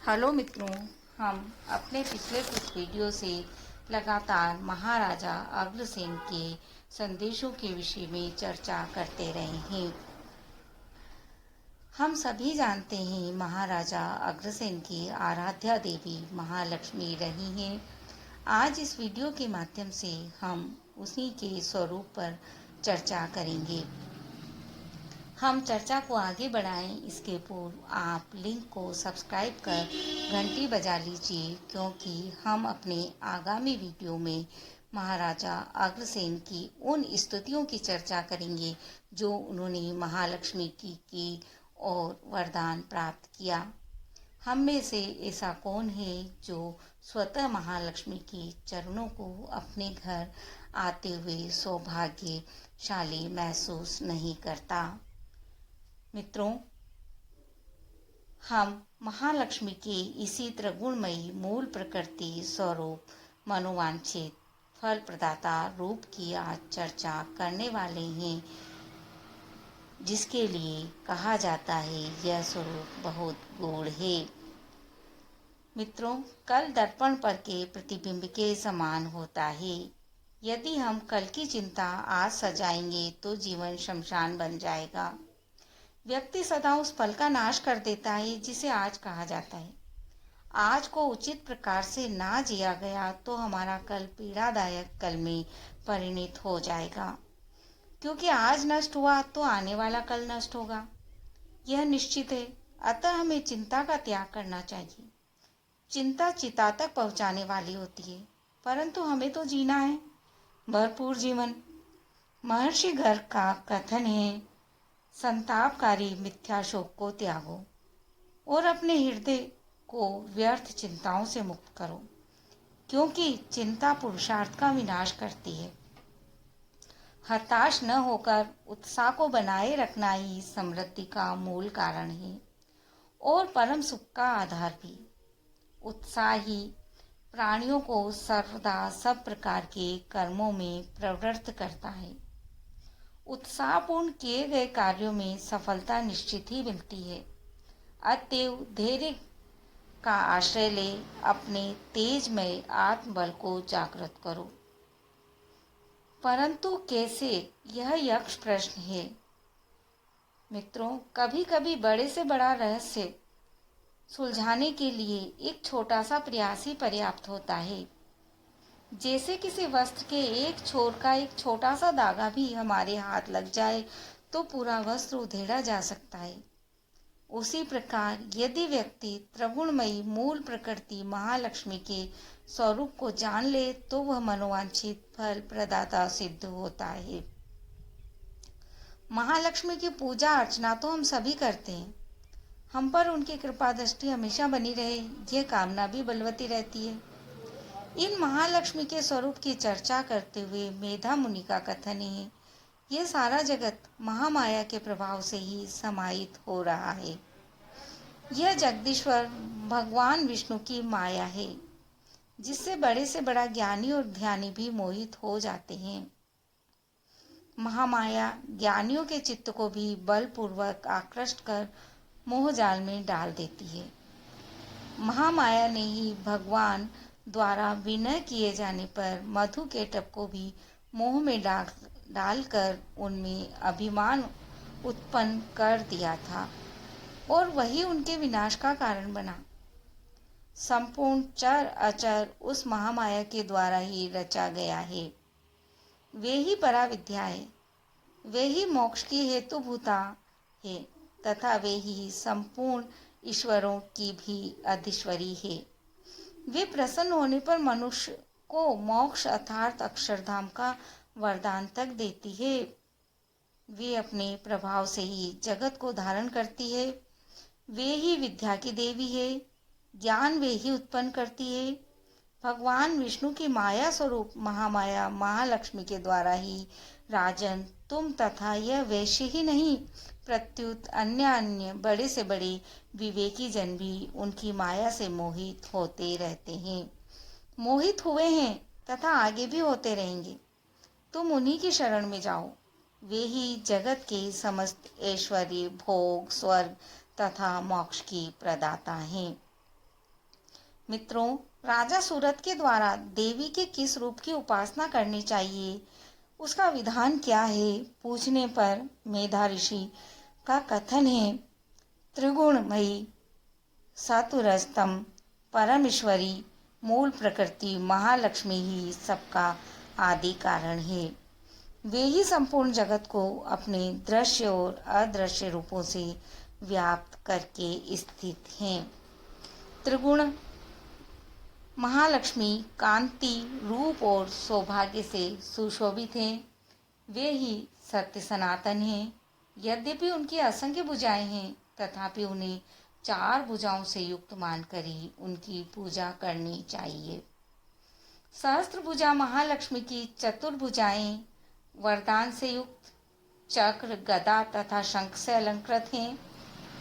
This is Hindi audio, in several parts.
हेलो मित्रों, हम अपने पिछले कुछ वीडियो से लगातार महाराजा अग्रसेन के संदेशों के विषय में चर्चा करते रहे हैं। हम सभी जानते हैं महाराजा अग्रसेन की आराध्या देवी महालक्ष्मी रही हैं। आज इस वीडियो के माध्यम से हम उसी के स्वरूप पर चर्चा करेंगे। हम चर्चा को आगे बढ़ाएं इसके पूर्व आप लिंक को सब्सक्राइब कर घंटी बजा लीजिए, क्योंकि हम अपने आगामी वीडियो में महाराजा अग्रसेन की उन स्तुतियों की चर्चा करेंगे जो उन्होंने महालक्ष्मी की और वरदान प्राप्त किया। हम में से ऐसा कौन है जो स्वतः महालक्ष्मी के चरणों को अपने घर आते हुए सौभाग्यशाली महसूस नहीं करता। मित्रों, हम महालक्ष्मी के इसी त्रिगुणमयी मूल प्रकृति स्वरूप मनोवांछित फल प्रदाता रूप की आज चर्चा करने वाले हैं, जिसके लिए कहा जाता है यह स्वरूप बहुत गूढ़ है। मित्रों, कल दर्पण पर के प्रतिबिंब के समान होता है। यदि हम कल की चिंता आज सजाएंगे तो जीवन शमशान बन जाएगा। व्यक्ति सदा उस पल का नाश कर देता है जिसे आज कहा जाता है। आज को उचित प्रकार से ना जिया गया तो हमारा कल पीड़ादायक कल में परिणित हो जाएगा, क्योंकि आज नष्ट हुआ तो आने वाला कल नष्ट होगा, यह निश्चित है। अतः हमें चिंता का त्याग करना चाहिए। चिंता चिता तक पहुंचाने वाली होती है, परंतु हमें तो जीना है भरपूर जीवन। महर्षि गर्ग का कथन है, संतापकारी मिथ्या शोक को त्यागो और अपने हृदय को व्यर्थ चिंताओं से मुक्त करो, क्योंकि चिंता पुरुषार्थ का विनाश करती है। हताश न होकर उत्साह को बनाए रखना ही समृद्धि का मूल कारण है और परम सुख का आधार भी। उत्साह ही प्राणियों को सर्वदा सब प्रकार के कर्मों में प्रवृत्त करता है। उत्साहपूर्ण किए गए कार्यों में सफलता निश्चित ही मिलती है। अतएव धैर्य का आश्रय ले अपने तेजमय आत्मबल को जागृत करो। परंतु कैसे, यह यक्ष प्रश्न है। मित्रों, कभी कभी बड़े से बड़ा रहस्य सुलझाने के लिए एक छोटा सा प्रयास ही पर्याप्त होता है। जैसे किसी वस्त्र के एक छोर का एक छोटा सा धागा भी हमारे हाथ लग जाए तो पूरा वस्त्र उधेड़ा जा सकता है। उसी प्रकार यदि व्यक्ति त्रिगुणमयी मूल प्रकृति महालक्ष्मी के स्वरूप को जान ले तो वह मनोवांछित फल प्रदाता सिद्ध होता है। महालक्ष्मी की पूजा अर्चना तो हम सभी करते हैं। हम पर उनकी कृपा दृष्टि हमेशा बनी रहे, यह कामना भी बलवती रहती है। इन महालक्ष्मी के स्वरूप की चर्चा करते हुए मेधा मुनि का कथन है, यह सारा जगत महामाया के प्रभाव से ही समाहित हो रहा है। यह जगदीश्वर भगवान विष्णु की माया है, जिससे बड़े से बड़ा ज्ञानी और ध्यानी भी मोहित हो जाते हैं। महामाया ज्ञानियों के चित्त को भी बलपूर्वक आकृष्ट कर मोहजाल में डाल देती है। महामाया ने ही भगवान द्वारा विनय किए जाने पर मधु के टप को भी मोह में डालकर उनमें अभिमान उत्पन्न कर दिया था और वही उनके विनाश का कारण बना। संपूर्ण चर अचर उस महामाया के द्वारा ही रचा गया है। वे ही परा विद्या है, वे ही मोक्ष की हेतुभूता है तथा वे ही संपूर्ण ईश्वरों की भी अधीश्वरी है। वे प्रसन्न होने पर मनुष्य को मोक्ष अर्थात अक्षरधाम का वरदान तक देती है। वे अपने प्रभाव से ही जगत को धारण करती है। वे ही विद्या की देवी है, ज्ञान वे ही उत्पन्न करती है। भगवान विष्णु की माया स्वरूप महामाया महालक्ष्मी के द्वारा ही राजन तुम तथा यह वैश्य ही नहीं, प्रत्युत अन्य बड़े से बड़े विवेकी जन भी उनकी माया से मोहित होते रहते हैं, मोहित हुए हैं तथा आगे भी होते रहेंगे। तुम उन्हीं की शरण में जाओ, वे ही जगत के समस्त ऐश्वर्य भोग स्वर्ग तथा मोक्ष की प्रदाता हैं। मित्रों, राजा सूरत के द्वारा देवी के किस रूप की उपासना करनी चाहिए, उसका विधान क्या है, पूछने पर मेधा ऋषि का कथन है, त्रिगुणमयी सतुरस्तम परमेश्वरी मूल प्रकृति महालक्ष्मी ही सबका आदि कारण है। वे ही संपूर्ण जगत को अपने दृश्य और अदृश्य रूपों से व्याप्त करके स्थित हैं। त्रिगुण महालक्ष्मी कांति, रूप और सौभाग्य से सुशोभित हैं। वे ही सत्य सनातन हैं। यद्यपि उनकी असंख्य भुजाएं हैं, तथापि उन्हें 4 भुजाओं से युक्त मानकर ही उनकी पूजा करनी चाहिए। सहस्त्र भुजा महालक्ष्मी की चतुर्भुजाएं वरदान से युक्त चक्र, गदा तथा शंख से अलंकृत हैं।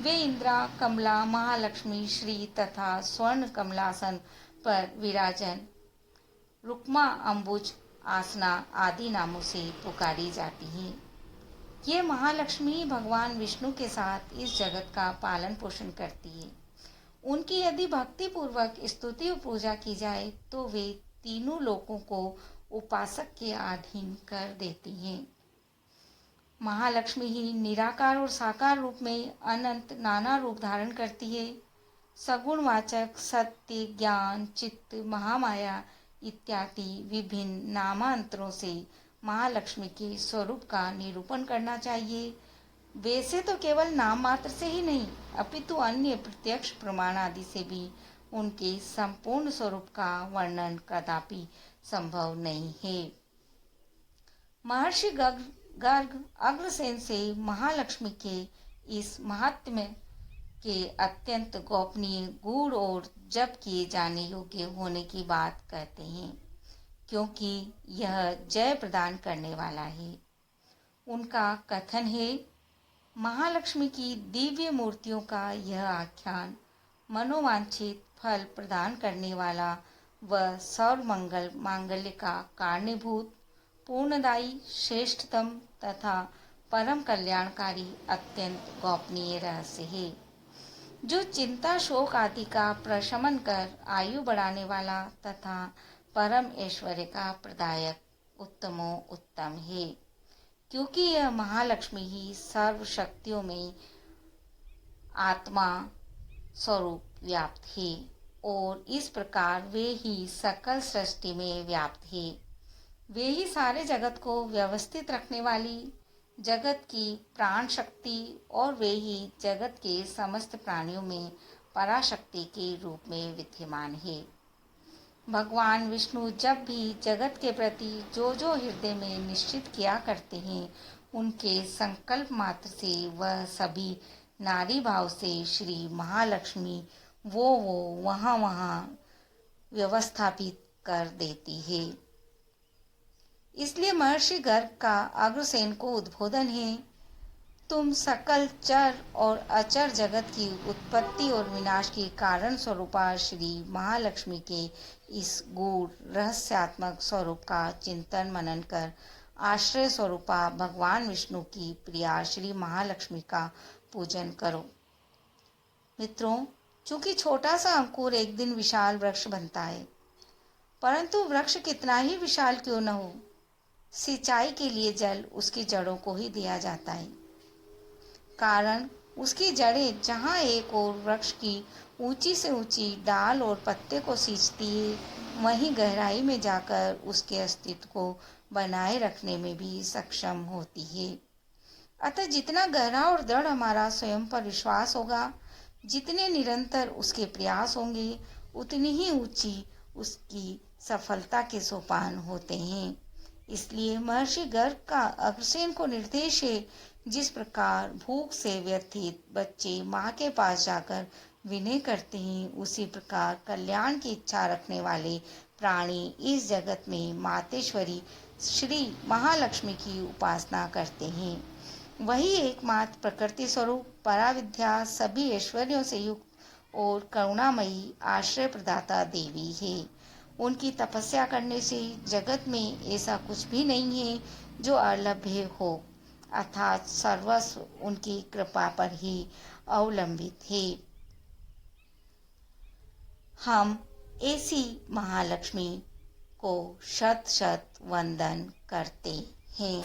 वे इंद्रा, कमला, महालक्ष्मी, श्री तथा स्वर्ण कमलासन पर विराजन रुक्मा, अंबुज, आसना आदि नामों से पुकारी जाती हैं। ये महालक्ष्मी भगवान विष्णु के साथ इस जगत का पालन पोषण करती है। उनकी यदि भक्ति पूर्वक स्तुति और पूजा की जाए तो वे तीनों लोकों को उपासक के अधीन कर देती हैं। महालक्ष्मी ही निराकार और साकार रूप में अनंत नाना रूप धारण करती है। सगुणवाचक सत्य, ज्ञान, चित्त, महामाया इत्यादि विभिन्न नामांतरों से महालक्ष्मी के स्वरूप का निरूपण करना चाहिए। वैसे तो केवल नाम मात्र से ही नहीं, अपितु अन्य प्रत्यक्ष प्रमाण आदि से भी उनके संपूर्ण स्वरूप का वर्णन कदापि संभव नहीं है। महर्षि गर्ग अग्रसेन से महालक्ष्मी के इस महात्म्य के अत्यंत गोपनीय, गूढ़ और जप किए जाने योग्य होने की बात कहते हैं, क्योंकि यह जय प्रदान करने वाला है। उनका कथन है, महालक्ष्मी की दिव्य मूर्तियों का यह आख्यान मनोवांछित फल प्रदान करने वाला व सर्वमंगल मांगल्य का कारणीभूत, पूर्णदायी, श्रेष्ठतम तथा परम कल्याणकारी अत्यंत गोपनीय रहस्य है, जो चिंता शोक आदि का प्रशमन कर आयु बढ़ाने वाला तथा परम ऐश्वर्य का प्रदायक उत्तमो उत्तम है। क्योंकि यह महालक्ष्मी ही सर्व शक्तियों में आत्मा स्वरूप व्याप्त है और इस प्रकार वे ही सकल सृष्टि में व्याप्त है। वे ही सारे जगत को व्यवस्थित रखने वाली जगत की प्राण शक्ति और वे ही जगत के समस्त प्राणियों में पराशक्ति के रूप में विद्यमान है। भगवान विष्णु जब भी जगत के प्रति जो जो हृदय में निश्चित किया करते हैं, उनके संकल्प मात्र से वह सभी नारी भाव से श्री महालक्ष्मी वो वहाँ व्यवस्थापित कर देती है। इसलिए महर्षि गर्ग का अग्रसेन को उद्बोधन है, तुम सकल चर और अचर जगत की उत्पत्ति और विनाश की कारण स्वरूपा श्री महालक्ष्मी के इस गूढ़ रहस्यात्मक स्वरूप का चिंतन मनन कर आश्रय स्वरूपा भगवान विष्णु की प्रिया श्री महालक्ष्मी का पूजन करो। मित्रों, चूंकि छोटा सा अंकुर एक दिन विशाल वृक्ष बनता है, परंतु वृक्ष कितना ही विशाल क्यों न हो, सिंचाई के लिए जल उसकी जड़ों को ही दिया जाता है। कारण उसकी जड़ें जहाँ एक और वृक्ष की ऊंची से ऊंची डाल और पत्ते को सींचती है, वहीं गहराई में जाकर उसके अस्तित्व को बनाए रखने में भी सक्षम होती है। अतः जितना गहरा और दृढ़ हमारा स्वयं पर विश्वास होगा, जितने निरंतर उसके प्रयास होंगे, उतनी ही ऊंची उसकी सफलता के सोपान होते हैं। इसलिए महर्षि गर्ग का अग्रसेन को निर्देश है, जिस प्रकार भूख से व्यथित बच्चे माँ के पास जाकर विनय करते हैं, उसी प्रकार कल्याण की इच्छा रखने वाले प्राणी इस जगत में मातेश्वरी श्री महालक्ष्मी की उपासना करते हैं। वही एकमात्र प्रकृति स्वरूप पराविद्या, सभी ऐश्वर्यों से युक्त और करुणामयी आश्रय प्रदाता देवी है। उनकी तपस्या करने से जगत में ऐसा कुछ भी नहीं है जो अलभ्य हो, अर्थात सर्वस्व उनकी कृपा पर ही अवलंबित है। हम ऐसी महालक्ष्मी को शत शत वंदन करते हैं।